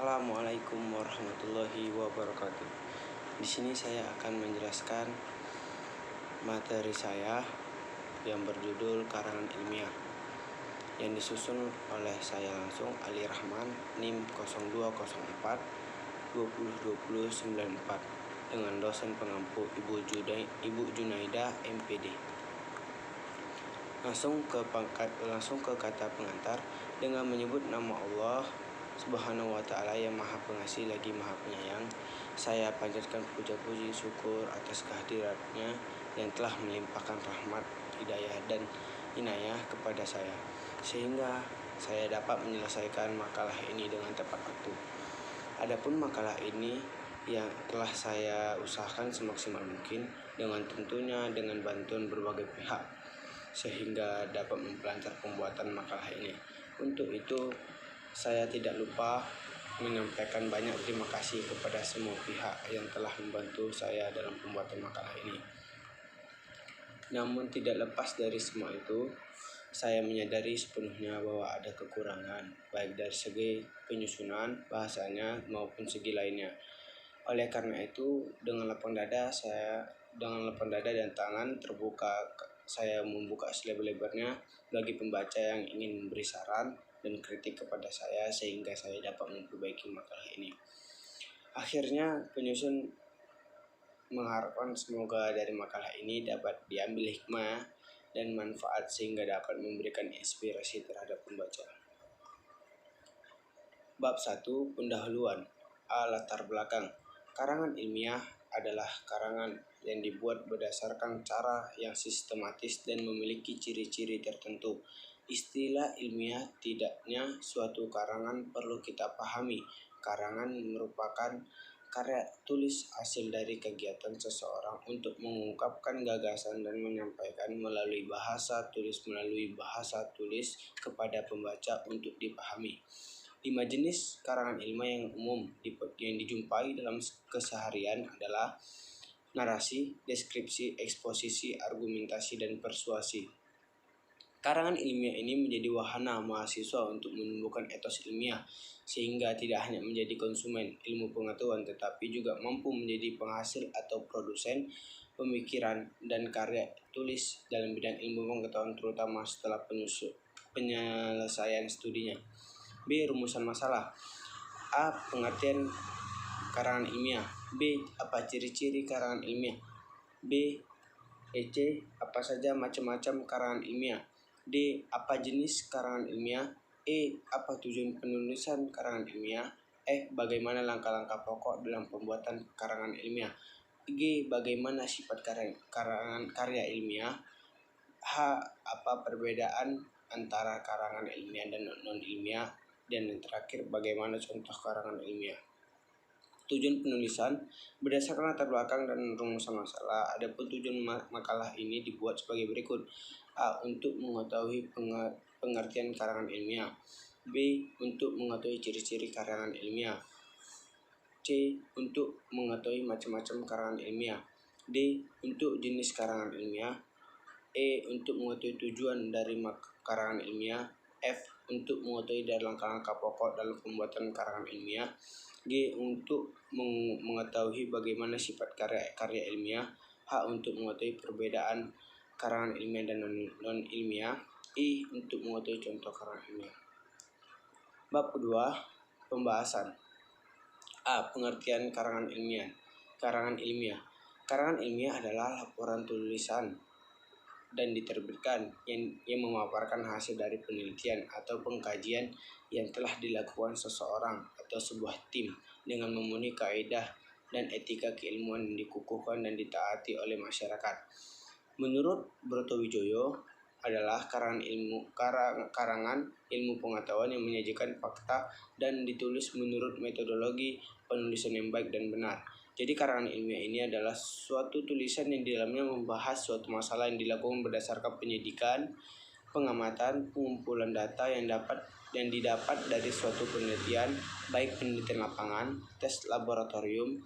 Assalamualaikum warahmatullahi wabarakatuh. Di sini saya akan menjelaskan materi saya yang berjudul Karangan Ilmiah yang disusun oleh saya langsung, Ali Rahman, NIM 0204 202094 dengan dosen pengampu Ibu Junaida MPD. Langsung ke kata pengantar. Dengan menyebut nama Allah Subhanahu wa ta'ala yang maha pengasih lagi maha penyayang, saya panjatkan puja-puji syukur atas kehadiratnya yang telah melimpahkan rahmat, hidayah dan inayah kepada saya, sehingga saya dapat menyelesaikan makalah ini dengan tepat waktu. Adapun makalah ini yang telah saya usahakan semaksimal mungkin, tentunya dengan bantuan berbagai pihak, sehingga dapat memperlancar pembuatan makalah ini. Untuk itu, saya tidak lupa menyampaikan banyak terima kasih kepada semua pihak yang telah membantu saya dalam pembuatan makalah ini. Namun tidak lepas dari semua itu, saya menyadari sepenuhnya bahwa ada kekurangan, baik dari segi penyusunan, bahasanya, maupun segi lainnya. Oleh karena itu, dengan lapang dada dan tangan terbuka, saya membuka selebar-lebarnya bagi pembaca yang ingin memberi saran dan kritik kepada saya, sehingga saya dapat memperbaiki makalah ini. Akhirnya, penyusun mengharapkan semoga dari makalah ini dapat diambil hikmah dan manfaat sehingga dapat memberikan inspirasi terhadap pembaca. Bab 1. Pendahuluan. Latar belakang. Karangan ilmiah adalah karangan yang dibuat berdasarkan cara yang sistematis dan memiliki ciri-ciri tertentu. Istilah ilmiah tidaknya suatu karangan perlu kita pahami. Karangan merupakan karya tulis hasil dari kegiatan seseorang untuk mengungkapkan gagasan dan menyampaikan melalui bahasa tulis kepada pembaca untuk dipahami. 5 jenis karangan ilmiah yang umum yang dijumpai dalam keseharian adalah narasi, deskripsi, eksposisi, argumentasi, dan persuasi. Karangan ilmiah ini menjadi wahana mahasiswa untuk menumbuhkan etos ilmiah, sehingga tidak hanya menjadi konsumen ilmu pengetahuan, tetapi juga mampu menjadi penghasil atau produsen pemikiran dan karya tulis dalam bidang ilmu pengetahuan, terutama setelah penyelesaian studinya. B. Rumusan masalah. A. Pengertian karangan ilmiah. B. Apa ciri-ciri karangan ilmiah. B. C. Apa saja macam-macam karangan ilmiah. D. Apa jenis karangan ilmiah. E. Apa tujuan penulisan karangan ilmiah. F. Bagaimana langkah-langkah pokok dalam pembuatan karangan ilmiah. G. Bagaimana sifat karya ilmiah. H. Apa perbedaan antara karangan ilmiah dan non-ilmiah. Dan yang terakhir, bagaimana contoh karangan ilmiah. Tujuan penulisan berdasarkan latar belakang dan rumusan masalah. Adapun tujuan makalah ini dibuat sebagai berikut. A. Untuk mengetahui pengertian karangan ilmiah. B. Untuk mengetahui ciri-ciri karangan ilmiah. C. Untuk mengetahui macam-macam karangan ilmiah. D. Untuk jenis karangan ilmiah. E. Untuk mengetahui tujuan dari karangan ilmiah. F. Untuk mengetahui dari langkah-langkah pokok dalam pembuatan karangan ilmiah. G. Untuk mengetahui bagaimana sifat karya ilmiah. H. Untuk mengetahui perbedaan karangan ilmiah dan non-ilmiah. I. Untuk mengetahui contoh karangan ilmiah. Bab kedua. Pembahasan. A. Pengertian karangan ilmiah. Karangan ilmiah. Karangan ilmiah adalah laporan tulisan dan diterbitkan yang memaparkan hasil dari penelitian atau pengkajian yang telah dilakukan seseorang atau sebuah tim dengan memenuhi kaidah dan etika keilmuan yang dikukuhkan dan ditaati oleh masyarakat. Menurut Brotowijoyo, adalah karangan ilmu pengetahuan yang menyajikan fakta dan ditulis menurut metodologi penulisan yang baik dan benar. Jadi karangan ilmiah ini adalah suatu tulisan yang di dalamnya membahas suatu masalah yang dilakukan berdasarkan penyidikan, pengamatan, pengumpulan data yang didapat dari suatu penelitian, baik penelitian lapangan, tes laboratorium,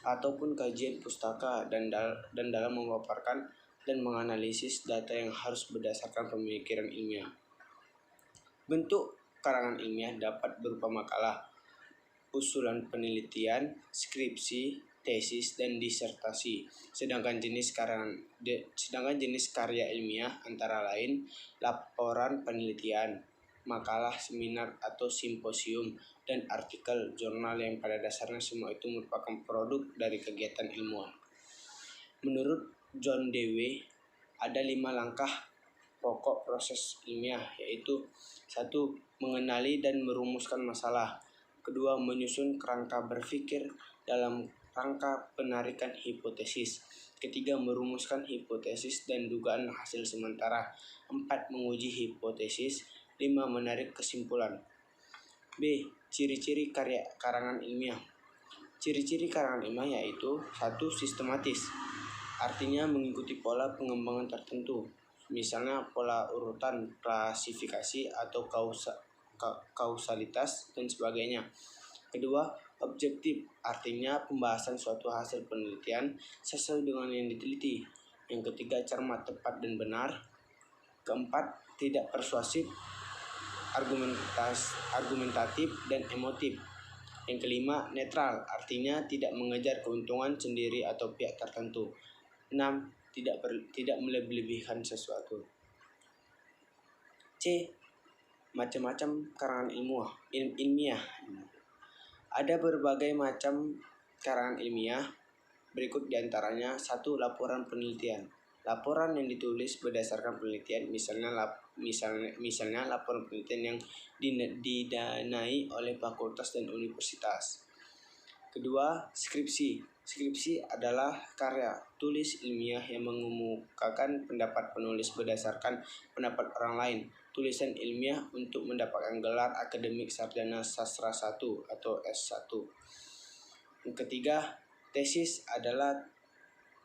ataupun kajian pustaka dan dalam memaparkan dan menganalisis data yang harus berdasarkan pemikiran ilmiah. Bentuk karangan ilmiah dapat berupa makalah, usulan penelitian, skripsi, tesis, dan disertasi. Sedangkan jenis karya ilmiah antara lain laporan penelitian, makalah, seminar atau simposium, dan artikel jurnal yang pada dasarnya semua itu merupakan produk dari kegiatan ilmuwan. Menurut John Dewey, ada 5 langkah pokok proses ilmiah, yaitu 1. Mengenali dan merumuskan masalah. 2. Menyusun kerangka berpikir dalam rangka penarikan hipotesis. 3. Merumuskan hipotesis dan dugaan hasil sementara. 4. Menguji hipotesis. 5. Menarik kesimpulan. B. Ciri-ciri karangan ilmiah. Ciri-ciri karangan ilmiah yaitu 1. Sistematis, artinya mengikuti pola pengembangan tertentu, misalnya pola urutan, klasifikasi, atau kausalitas, dan sebagainya. Kedua, objektif, artinya pembahasan suatu hasil penelitian sesuai dengan yang diteliti. Yang ketiga, cermat, tepat, dan benar. Keempat, tidak persuasif, argumentatif, dan emotif. Yang kelima, netral, artinya tidak mengejar keuntungan sendiri atau pihak tertentu. 6. Tidak melebih-lebihkan sesuatu. C. Macam-macam karangan ilmiah. Ada berbagai macam karangan ilmiah. Berikut diantaranya. 1. Laporan penelitian. Laporan yang ditulis berdasarkan penelitian, misalnya laporan penelitian yang didanai oleh fakultas dan universitas. Kedua, skripsi. Skripsi adalah karya tulis ilmiah yang mengemukakan pendapat penulis berdasarkan pendapat orang lain. Tulisan ilmiah untuk mendapatkan gelar akademik sarjana sastra 1 atau S1. Yang ketiga, tesis adalah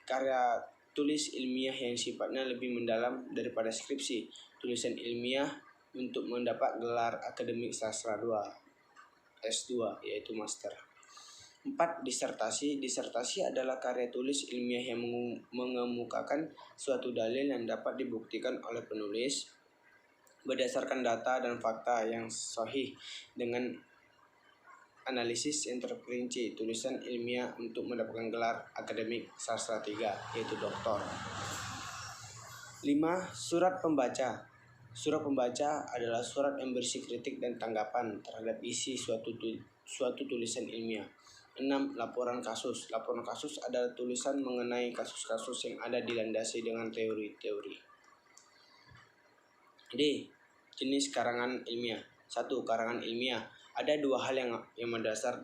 karya tulis ilmiah yang sifatnya lebih mendalam daripada skripsi. Tulisan ilmiah untuk mendapat gelar akademik sastra 2, S2, yaitu master. 4. Disertasi. Disertasi adalah karya tulis ilmiah yang mengemukakan suatu dalil yang dapat dibuktikan oleh penulis berdasarkan data dan fakta yang sahih dengan analisis yang terperinci. Tulisan ilmiah untuk mendapatkan gelar akademik sastra 3, yaitu doktor. 5. Surat pembaca. Surat pembaca adalah surat yang berisi kritik dan tanggapan terhadap isi suatu tulisan ilmiah. 6. Laporan kasus. Laporan kasus adalah tulisan mengenai kasus-kasus yang ada dilandasi dengan teori-teori. D. Jenis karangan ilmiah. 1. Karangan ilmiah. Ada 2 hal yang mendasar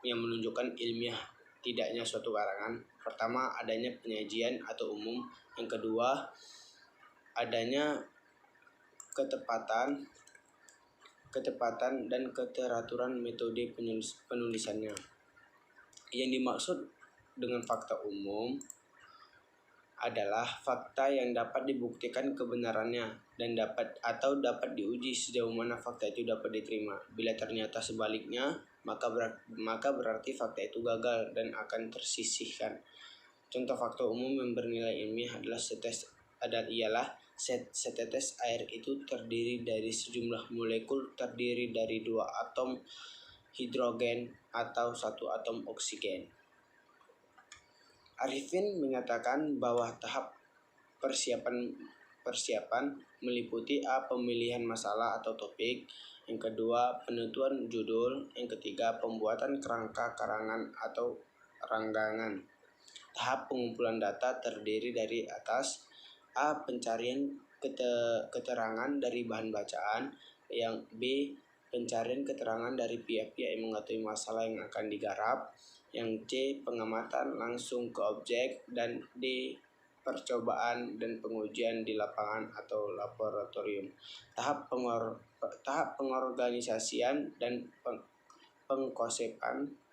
yang menunjukkan ilmiah tidaknya suatu karangan. Pertama, adanya penyajian atau umum. Yang kedua, adanya ketepatan dan keteraturan metode penulisannya. Yang dimaksud dengan fakta umum adalah fakta yang dapat dibuktikan kebenarannya dan dapat diuji sejauh mana fakta itu dapat diterima. Bila ternyata sebaliknya, maka berarti fakta itu gagal dan akan tersisihkan. Contoh fakta umum yang bernilai ilmiah ialah setetes air itu terdiri dari sejumlah molekul terdiri dari 2 atom hidrogen atau 1 atom oksigen. Arifin menyatakan bahwa tahap persiapan meliputi A. Pemilihan masalah atau topik. Yang kedua, penentuan judul. Yang ketiga, pembuatan kerangka karangan atau ranggangan. Tahap pengumpulan data terdiri dari atas. A. Pencarian keterangan dari bahan bacaan. Yang B. Pencarian keterangan dari pihak-pihak yang mengetahui masalah yang akan digarap. Yang C. Pengamatan langsung ke objek. Dan D. Percobaan dan pengujian di lapangan atau laboratorium. Tahap pengorganisasian dan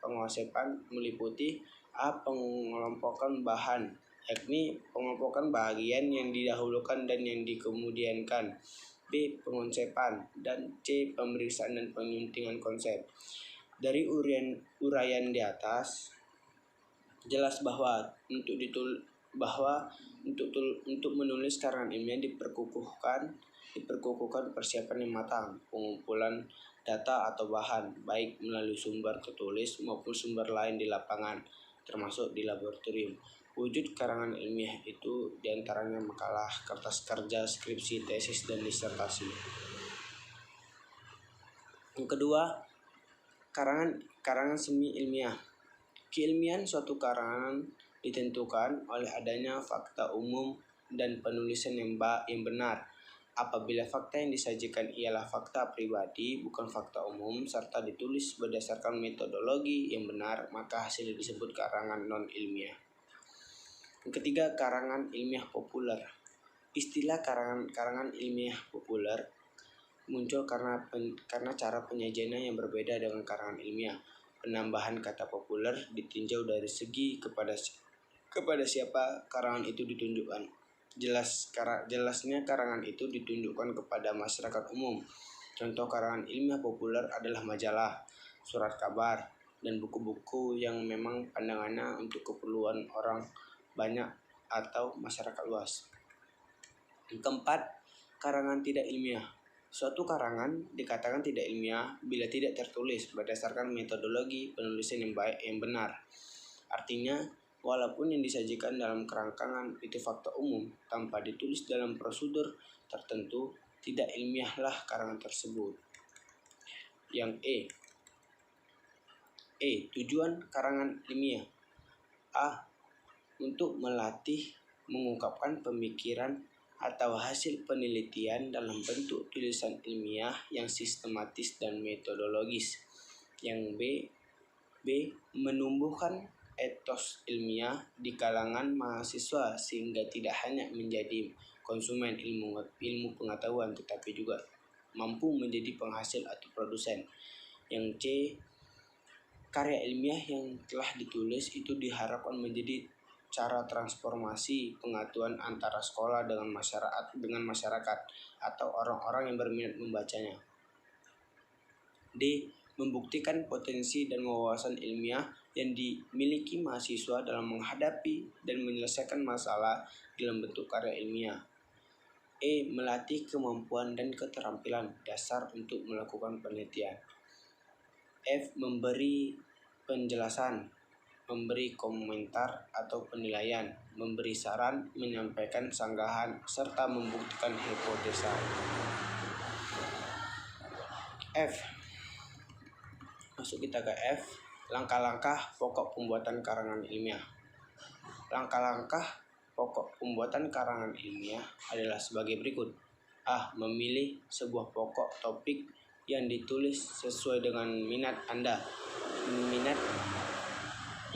pengosepan meliputi A. Pengelompokan bahan, yakni pengelompokan bagian yang didahulukan dan yang dikemudiankan. B. Pengonsepan. Dan C. Pemeriksaan dan penyuntingan konsep. Dari uraian di atas, jelas bahwa untuk menulis karangan ilmiah diperkukuhkan persiapan yang matang, pengumpulan data atau bahan, baik melalui sumber tertulis maupun sumber lain di lapangan, termasuk di laboratorium. Wujud karangan ilmiah itu diantaranya makalah, kertas kerja, skripsi, tesis, dan disertasi. Yang kedua, karangan semi ilmiah. Keilmiahan suatu karangan ditentukan oleh adanya fakta umum dan penulisan yang benar. Apabila fakta yang disajikan ialah fakta pribadi, bukan fakta umum, serta ditulis berdasarkan metodologi yang benar, maka hasilnya disebut karangan non-ilmiah. Yang ketiga, karangan ilmiah populer. Istilah karangan ilmiah populer muncul karena cara penyajiannya yang berbeda dengan karangan ilmiah. Penambahan kata populer ditinjau dari segi kepada siapa karangan itu ditunjukkan. Jelasnya karangan itu ditunjukkan kepada masyarakat umum. Contoh karangan ilmiah populer adalah majalah, surat kabar, dan buku-buku yang memang pandangannya untuk keperluan orang banyak atau masyarakat luas. Yang keempat, karangan tidak ilmiah. Suatu karangan dikatakan tidak ilmiah bila tidak tertulis berdasarkan metodologi penulisan yang benar. Artinya, walaupun yang disajikan dalam kerangkangan itu fakta umum, tanpa ditulis dalam prosedur tertentu, tidak ilmiahlah karangan tersebut. Yang tujuan karangan ilmiah. A. Untuk melatih mengungkapkan pemikiran atau hasil penelitian dalam bentuk tulisan ilmiah yang sistematis dan metodologis. Yang B. Menumbuhkan etos ilmiah di kalangan mahasiswa sehingga tidak hanya menjadi konsumen ilmu pengetahuan tetapi juga mampu menjadi penghasil atau produsen. Yang C. Karya ilmiah yang telah ditulis itu diharapkan menjadi cara transformasi pengetahuan antara sekolah dengan masyarakat atau orang-orang yang berminat membacanya. D. Membuktikan potensi dan wawasan ilmiah yang dimiliki mahasiswa dalam menghadapi dan menyelesaikan masalah dalam bentuk karya ilmiah. Melatih kemampuan dan keterampilan dasar untuk melakukan penelitian. F. Memberi penjelasan, memberi komentar atau penilaian, memberi saran, menyampaikan sanggahan, serta membuktikan hipotesa. F. Masuk kita ke F. Langkah-langkah pokok pembuatan karangan ilmiah. Langkah-langkah pokok pembuatan karangan ilmiah adalah sebagai berikut. A. Memilih sebuah pokok topik yang ditulis sesuai dengan minat Anda.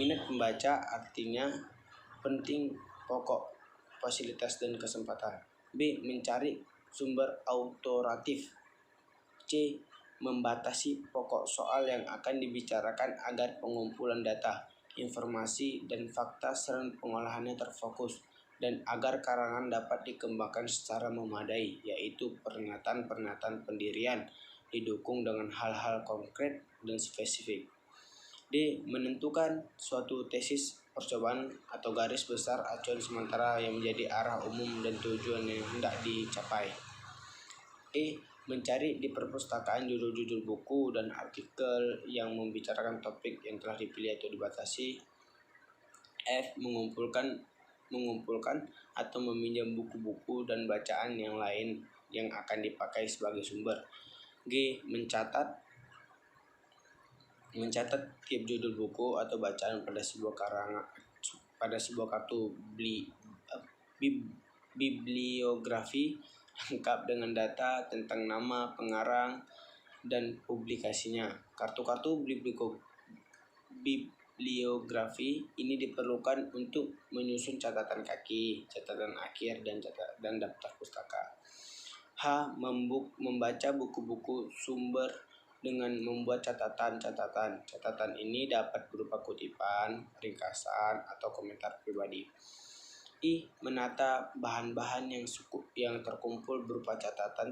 Minat pembaca artinya penting, pokok, fasilitas, dan kesempatan. B. Mencari sumber autoritatif. C. Membatasi pokok soal yang akan dibicarakan agar pengumpulan data, informasi, dan fakta serta pengolahannya terfokus dan agar karangan dapat dikembangkan secara memadai, yaitu pernyataan pendirian didukung dengan hal-hal konkret dan spesifik. D. Menentukan suatu tesis percobaan atau garis besar acuan sementara yang menjadi arah umum dan tujuan yang hendak dicapai. Mencari di perpustakaan judul-judul buku dan artikel yang membicarakan topik yang telah dipilih atau dibatasi. F. Mengumpulkan atau meminjam buku-buku dan bacaan yang lain yang akan dipakai sebagai sumber. G. Mencatat tiap judul buku atau bacaan pada sebuah kartu bibliografi lengkap dengan data tentang nama pengarang dan publikasinya. Kartu bibliografi ini diperlukan untuk menyusun catatan kaki, catatan akhir, dan daftar pustaka. H. Membaca buku-buku sumber dengan membuat catatan. Catatan ini dapat berupa kutipan, ringkasan, atau komentar pribadi. I. Menata bahan-bahan yang terkumpul berupa catatan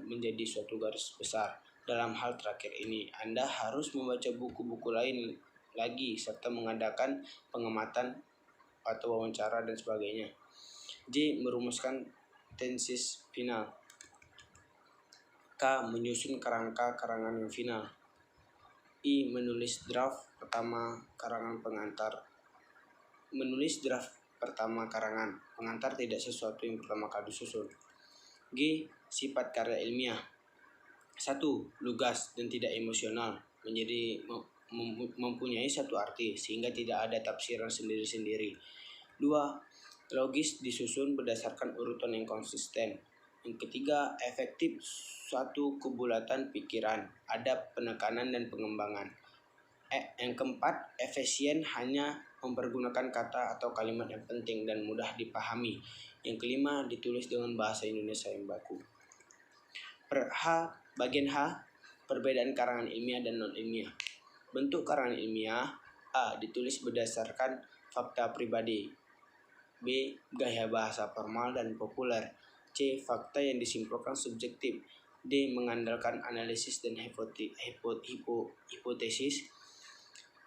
menjadi suatu garis besar. Dalam hal terakhir ini, Anda harus membaca buku-buku lain lagi serta mengadakan pengamatan atau wawancara dan sebagainya. J. Merumuskan tesis final. K. Menyusun kerangka karangan yang final. I. Menulis draft pertama karangan pengantar. Menulis draft pertama karangan pengantar tidak sesuatu yang pertama kali disusun. G. Sifat karya ilmiah. 1. Lugas dan tidak emosional, menjadi mempunyai satu arti sehingga tidak ada tafsiran sendiri-sendiri. 2. Logis, disusun berdasarkan urutan yang konsisten. Yang ketiga, efektif, suatu kebulatan pikiran, ada penekanan dan pengembangan. Yang keempat, efisien, hanya mempergunakan kata atau kalimat yang penting dan mudah dipahami. Yang kelima, ditulis dengan bahasa Indonesia yang baku. Bagian H, perbedaan karangan ilmiah dan non-ilmiah. Bentuk karangan ilmiah: A. Ditulis berdasarkan fakta pribadi. B. Gaya bahasa formal dan populer. C. Fakta yang disimpulkan subjektif. D. Mengandalkan analisis dan hipotesis.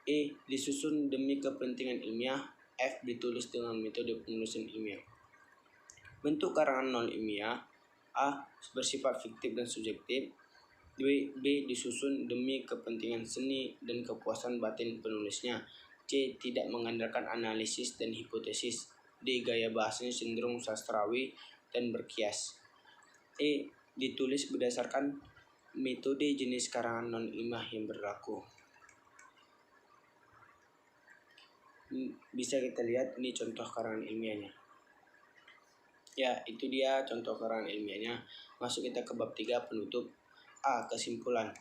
E. Disusun demi kepentingan ilmiah. F. Ditulis dengan metode penulisan ilmiah. Bentuk karangan non-ilmiah: A. Bersifat fiktif dan subjektif. B. Disusun demi kepentingan seni dan kepuasan batin penulisnya. C. Tidak mengandalkan analisis dan hipotesis. D. Gaya bahasanya cenderung sastrawi dan berkias. E. Ditulis berdasarkan metode jenis karangan non-ilmiah yang berlaku. Bisa kita lihat ini contoh karangan ilmiahnya. Ya, itu dia contoh karangan ilmiahnya. Masuk kita ke bab 3 penutup. A. Kesimpulan.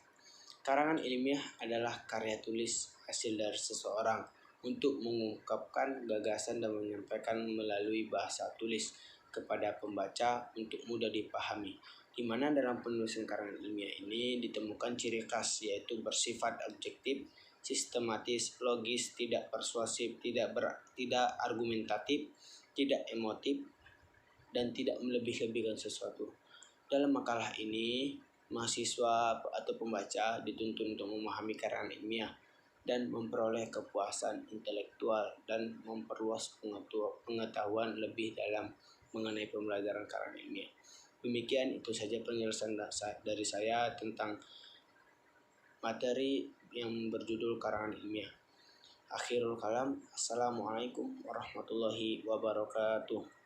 Karangan ilmiah adalah karya tulis hasil dari seseorang untuk mengungkapkan gagasan dan menyampaikan melalui bahasa tulis kepada pembaca untuk mudah dipahami, di mana dalam penulisan karangan ilmiah ini ditemukan ciri khas, yaitu bersifat objektif, sistematis, logis, tidak persuasif, tidak argumentatif, tidak emotif, dan tidak melebih-lebihkan sesuatu. Dalam makalah ini, mahasiswa atau pembaca dituntun untuk memahami karangan ilmiah dan memperoleh kepuasan intelektual dan memperluas pengetahuan lebih dalam mengenai pembelajaran karangan ilmiah. Demikian, itu saja penjelasan dari saya tentang materi yang berjudul karangan ilmiah. Akhirul kalam, assalamualaikum warahmatullahi wabarakatuh.